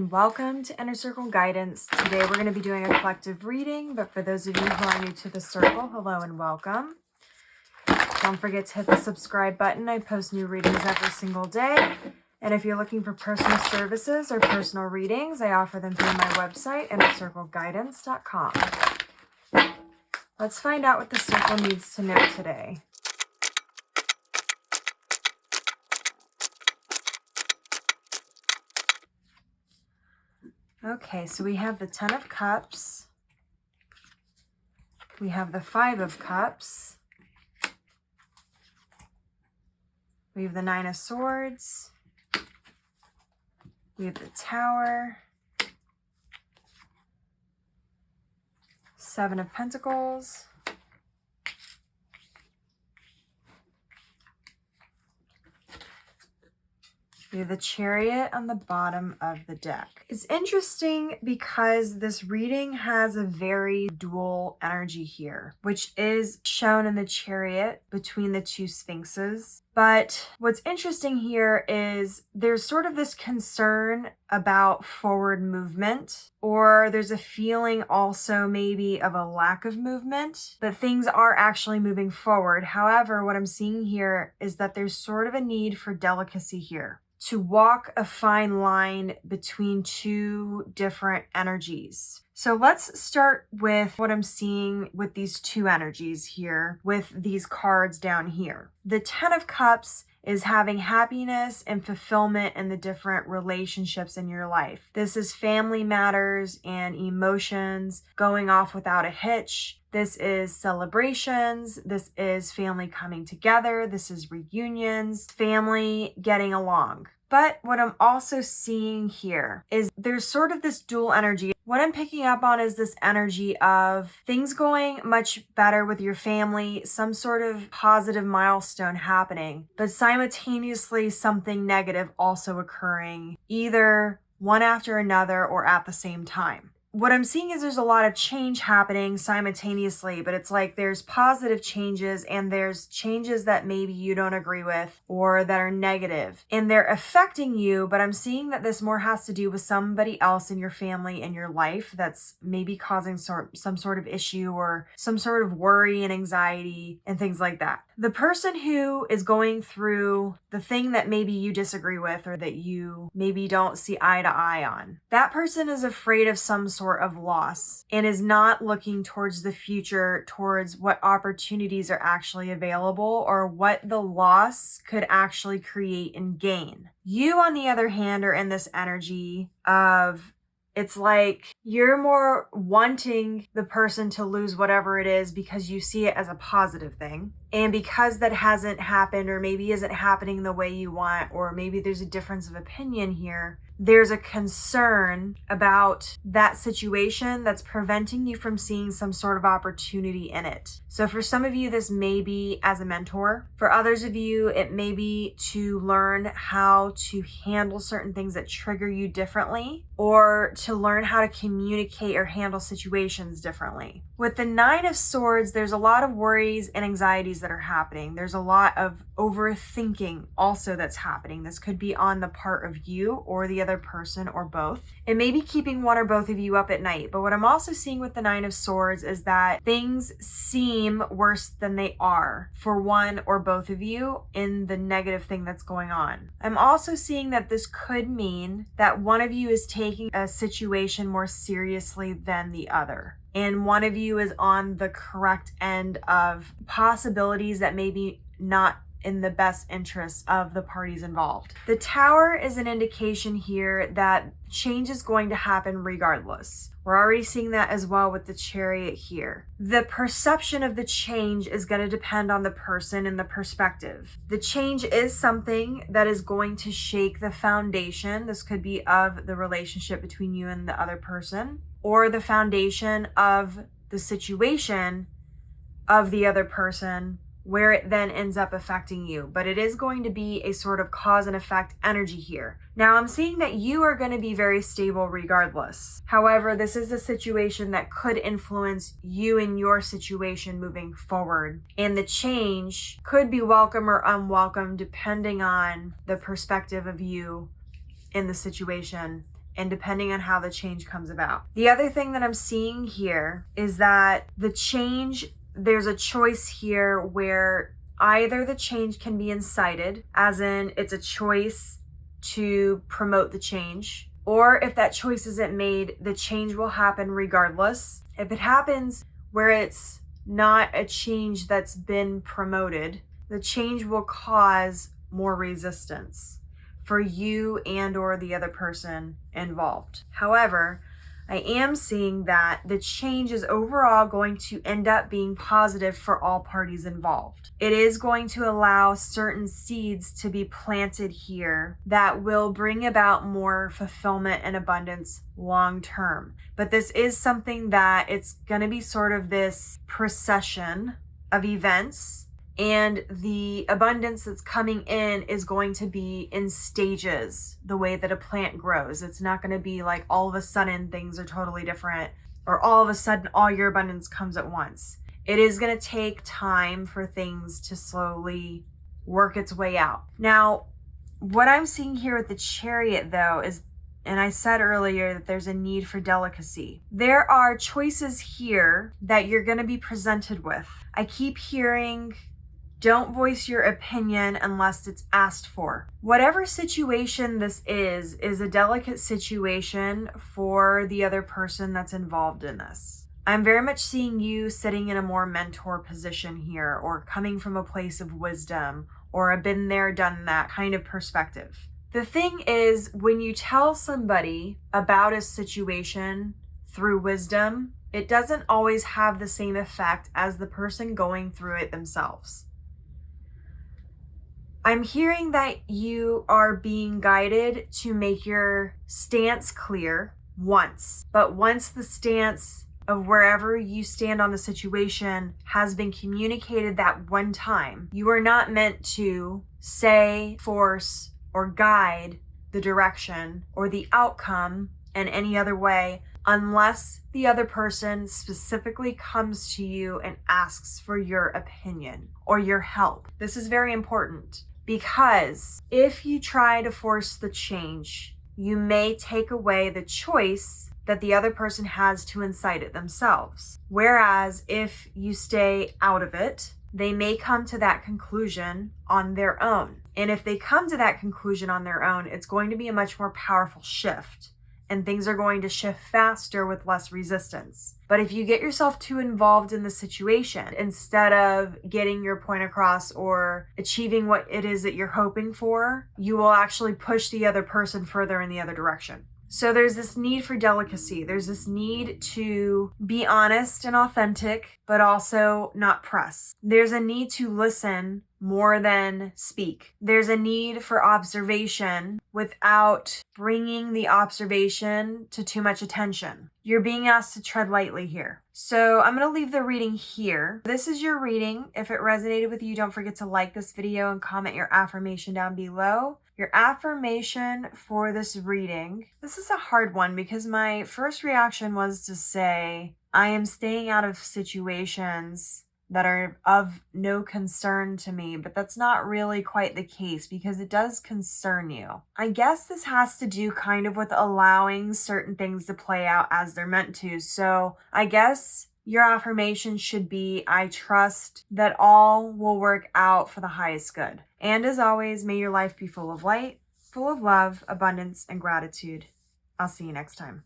and welcome to Inner Circle Guidance. Today we're going to be doing a collective reading, but for those of you who are new to the circle, hello and welcome. Don't forget to hit the subscribe button. I post new readings every single day. And if you're looking for personal services or personal readings, I offer them through my website, innercircleguidance.com. Let's find out what the circle needs to know today. Okay, so we have the 10 of Cups. We have the 5 of Cups. We have the 9 of Swords. We have the Tower. 7 of Pentacles. We have the Chariot on the bottom of the deck. It's interesting because this reading has a very dual energy here, which is shown in the Chariot between the two Sphinxes. But what's interesting here is there's sort of this concern about forward movement, or there's a feeling also maybe of a lack of movement, but things are actually moving forward. However, what I'm seeing here is that there's sort of a need for delicacy here, to walk a fine line between two different energies. So let's start with what I'm seeing with these two energies here, with these cards down here. The 10 of Cups is having happiness and fulfillment in the different relationships in your life. This is family matters and emotions going off without a hitch. This is celebrations. This is family coming together. This is reunions, family getting along. But what I'm also seeing here is there's sort of this dual energy. What I'm picking up on is this energy of things going much better with your family, some sort of positive milestone happening, but simultaneously something negative also occurring, either one after another or at the same time. What I'm seeing is there's a lot of change happening simultaneously, but it's like there's positive changes and there's changes that maybe you don't agree with or that are negative and they're affecting you. But I'm seeing that this more has to do with somebody else in your family and your life that's maybe causing some sort of issue or some sort of worry and anxiety and things like that. The person who is going through the thing that maybe you disagree with or that you maybe don't see eye to eye on, that person is afraid of some sort of loss and is not looking towards the future, towards what opportunities are actually available or what the loss could actually create and gain. You, on the other hand, are in this energy of it's like you're more wanting the person to lose whatever it is because you see it as a positive thing. And because that hasn't happened or maybe isn't happening the way you want, or maybe there's a difference of opinion here, there's a concern about that situation that's preventing you from seeing some sort of opportunity in it. So for some of you, this may be as a mentor. For others of you, it may be to learn how to handle certain things that trigger you differently, or to learn how to communicate or handle situations differently. With the 9 of Swords, there's a lot of worries and anxieties that are happening. There's a lot of overthinking also that's happening. This could be on the part of you or the other person or both. It may be keeping one or both of you up at night. But what I'm also seeing with the 9 of Swords is that things seem worse than they are for one or both of you in the negative thing that's going on. I'm also seeing that this could mean that one of you is taking a situation more seriously than the other. And one of you is on the correct end of possibilities that may be not in the best interest of the parties involved. The Tower is an indication here that change is going to happen regardless. We're already seeing that as well with the Chariot here. The perception of the change is going to depend on the person and the perspective. The change is something that is going to shake the foundation. This could be of the relationship between you and the other person, or the foundation of the situation of the other person, where it then ends up affecting you. But it is going to be a sort of cause and effect energy here. Now, I'm seeing that you are going to be very stable regardless. However, this is a situation that could influence you and your situation moving forward. And the change could be welcome or unwelcome depending on the perspective of you in the situation and depending on how the change comes about. The other thing that I'm seeing here is that the change, there's a choice here where either the change can be incited, as in it's a choice to promote the change, or if that choice isn't made, the change will happen regardless. If it happens where it's not a change that's been promoted, the change will cause more resistance for you and or the other person involved. However, I am seeing that the change is overall going to end up being positive for all parties involved. It is going to allow certain seeds to be planted here that will bring about more fulfillment and abundance long term. But this is something that it's going to be sort of this procession of events, and the abundance that's coming in is going to be in stages, the way that a plant grows. It's not going to be like all of a sudden things are totally different, or all of a sudden all your abundance comes at once. It is going to take time for things to slowly work its way out. Now, what I'm seeing here with the Chariot, though, is, and I said earlier that there's a need for delicacy. There are choices here that you're going to be presented with. I keep hearing, don't voice your opinion unless it's asked for. Whatever situation this is a delicate situation for the other person that's involved in this. I'm very much seeing you sitting in a more mentor position here, or coming from a place of wisdom, or a been there, done that kind of perspective. The thing is, when you tell somebody about a situation through wisdom, it doesn't always have the same effect as the person going through it themselves. I'm hearing that you are being guided to make your stance clear once, but once the stance of wherever you stand on the situation has been communicated that one time, you are not meant to say, force, or guide the direction or the outcome in any other way unless the other person specifically comes to you and asks for your opinion or your help. This is very important, because if you try to force the change, you may take away the choice that the other person has to incite it themselves. Whereas if you stay out of it, they may come to that conclusion on their own. And if they come to that conclusion on their own, it's going to be a much more powerful shift, and things are going to shift faster with less resistance. But if you get yourself too involved in the situation, instead of getting your point across or achieving what it is that you're hoping for, you will actually push the other person further in the other direction. So there's this need for delicacy. There's this need to be honest and authentic, but also not press. There's a need to listen more than speak. There's a need for observation without bringing the observation to too much attention. You're being asked to tread lightly here. So I'm going to leave the reading here. This is your reading. If it resonated with you, don't forget to like this video and comment your affirmation down below. Your affirmation for this reading. This is a hard one because my first reaction was to say, I am staying out of situations that are of no concern to me, but that's not really quite the case because it does concern you. I guess this has to do kind of with allowing certain things to play out as they're meant to. So I guess your affirmation should be, I trust that all will work out for the highest good. And as always, may your life be full of light, full of love, abundance, and gratitude. I'll see you next time.